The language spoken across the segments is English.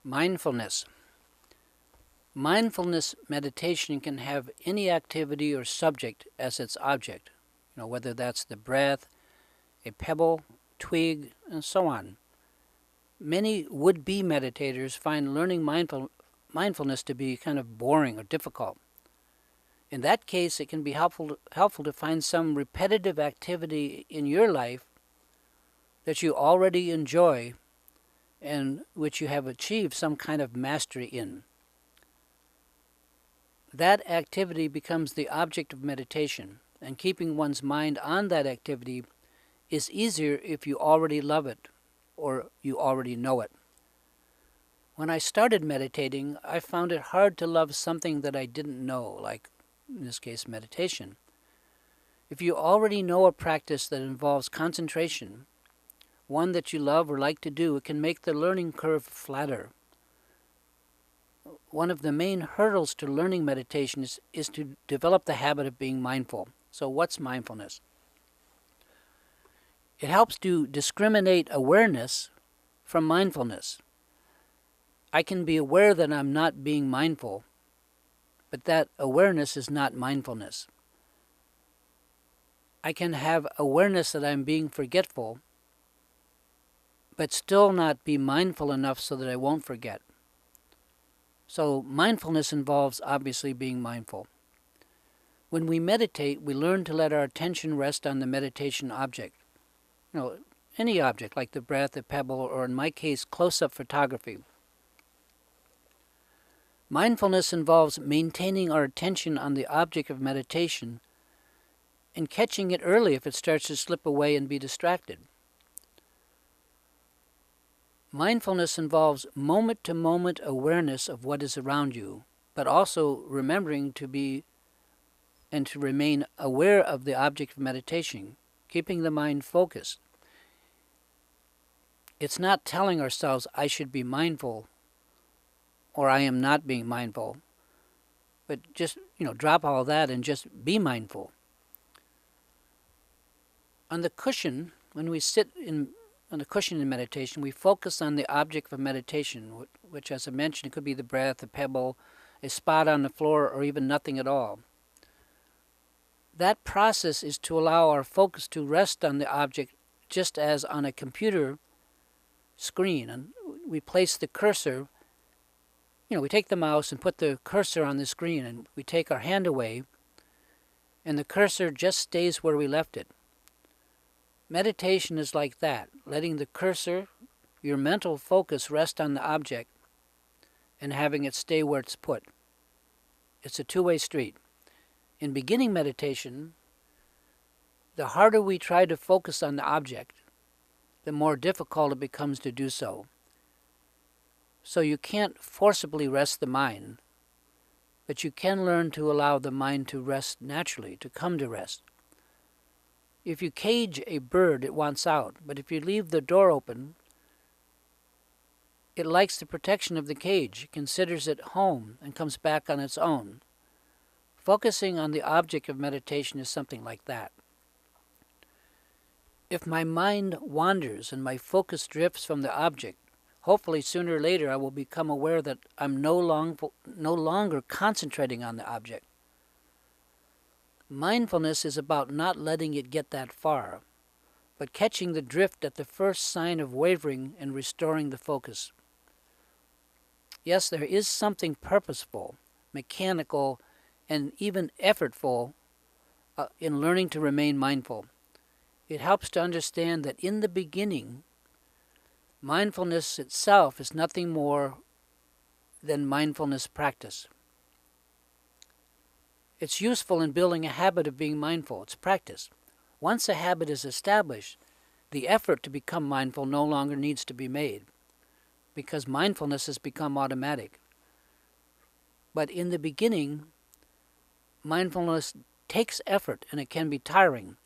Mindfulness. Mindfulness meditation can have any activity or subject as its object, whether that's the breath, a pebble, twig, and so on. Many would-be meditators find learning mindfulness to be kind of boring or difficult. In that case, it can be helpful to find some repetitive activity in your life that you already enjoy and which you have achieved some kind of mastery in. That activity becomes the object of meditation, and keeping one's mind on that activity is easier if you already love it or you already know it. When I started meditating, I found it hard to love something that I didn't know, like, in this case, meditation. If you already know a practice that involves concentration, one that you love or like to do, it can make the learning curve flatter. One of the main hurdles to learning meditation is to develop the habit of being mindful. So what's mindfulness? It helps to discriminate awareness from mindfulness. I can be aware that I'm not being mindful, but that awareness is not mindfulness. I can have awareness that I'm being forgetful, but still not be mindful enough so that I won't forget. So mindfulness involves obviously being mindful. When we meditate, we learn to let our attention rest on the meditation object. Any object like the breath, the pebble, or in my case, close-up photography. Mindfulness involves maintaining our attention on the object of meditation and catching it early if it starts to slip away and be distracted. Mindfulness involves moment-to-moment awareness of what is around you, but also remembering to be and to remain aware of the object of meditation, keeping the mind focused. It's not telling ourselves, I should be mindful, or I am not being mindful, but just, drop all that and just be mindful. On the cushion, when we sit on the cushion in meditation, we focus on the object of meditation, which, as I mentioned, could be the breath, a pebble, a spot on the floor, or even nothing at all. That process is to allow our focus to rest on the object just as on a computer screen. And we place the cursor, we take the mouse and put the cursor on the screen, and we take our hand away, and the cursor just stays where we left it. Meditation is like that, letting the cursor, your mental focus, rest on the object and having it stay where it's put. It's a two-way street. In beginning meditation, the harder we try to focus on the object, the more difficult it becomes to do so. So you can't forcibly rest the mind, but you can learn to allow the mind to rest naturally, to come to rest. If you cage a bird, it wants out, but if you leave the door open, it likes the protection of the cage, considers it home, and comes back on its own. Focusing on the object of meditation is something like that. If my mind wanders and my focus drifts from the object, hopefully sooner or later I will become aware that I'm no longer concentrating on the object. Mindfulness is about not letting it get that far, but catching the drift at the first sign of wavering and restoring the focus. Yes, there is something purposeful, mechanical, and even effortful in learning to remain mindful. It helps to understand that in the beginning, mindfulness itself is nothing more than mindfulness practice. It's useful in building a habit of being mindful. It's practice. Once a habit is established, the effort to become mindful no longer needs to be made because mindfulness has become automatic. But in the beginning, mindfulness takes effort and it can be tiring.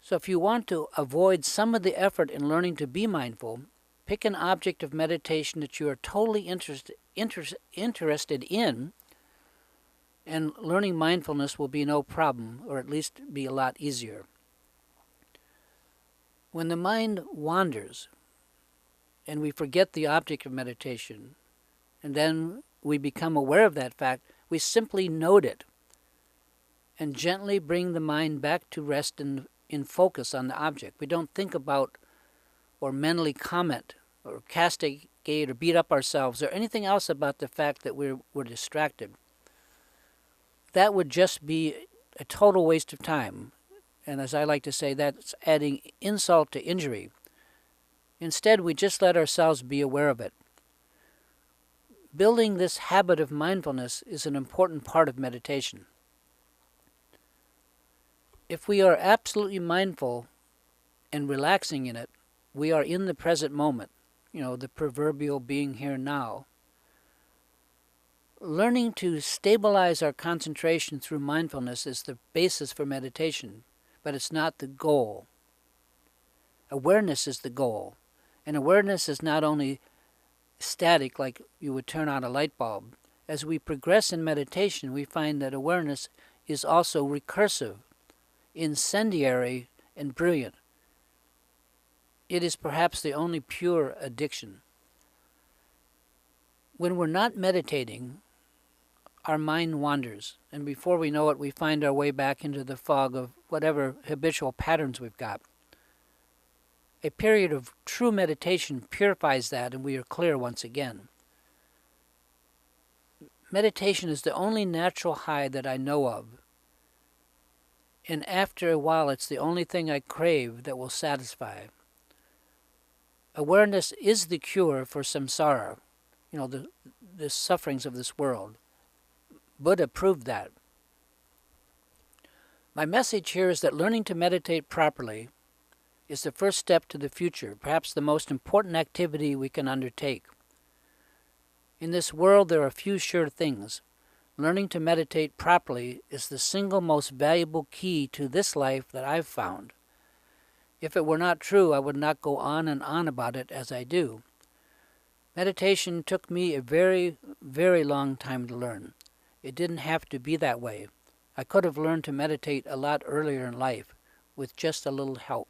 So if you want to avoid some of the effort in learning to be mindful, Pick an object of meditation that you are totally interested in, and learning mindfulness will be no problem, or at least be a lot easier. When the mind wanders and we forget the object of meditation, and then we become aware of that fact, we simply note it and gently bring the mind back to rest in focus on the object. We don't think about or mentally comment or castigate or beat up ourselves or anything else about the fact that we're distracted. That would just be a total waste of time. And as I like to say, that's adding insult to injury. Instead, we just let ourselves be aware of it. Building this habit of mindfulness is an important part of meditation. If we are absolutely mindful and relaxing in it, we are in the present moment, the proverbial being here now. Learning to stabilize our concentration through mindfulness is the basis for meditation, but it's not the goal. Awareness is the goal, and awareness is not only static like you would turn on a light bulb. As we progress in meditation, we find that awareness is also recursive, incendiary, and brilliant. It is perhaps the only pure addiction. When we're not meditating, our mind wanders, and before we know it, we find our way back into the fog of whatever habitual patterns we've got. A period of true meditation purifies that, and we are clear once again. Meditation is the only natural high that I know of, and after a while it's the only thing I crave that will satisfy. Awareness is the cure for samsara, the sufferings of this world. Buddha proved that. My message here is that learning to meditate properly is the first step to the future, perhaps the most important activity we can undertake. In this world there are few sure things. Learning to meditate properly is the single most valuable key to this life that I've found. If it were not true, I would not go on and on about it as I do. Meditation took me a very, very long time to learn. It didn't have to be that way. I could have learned to meditate a lot earlier in life with just a little help.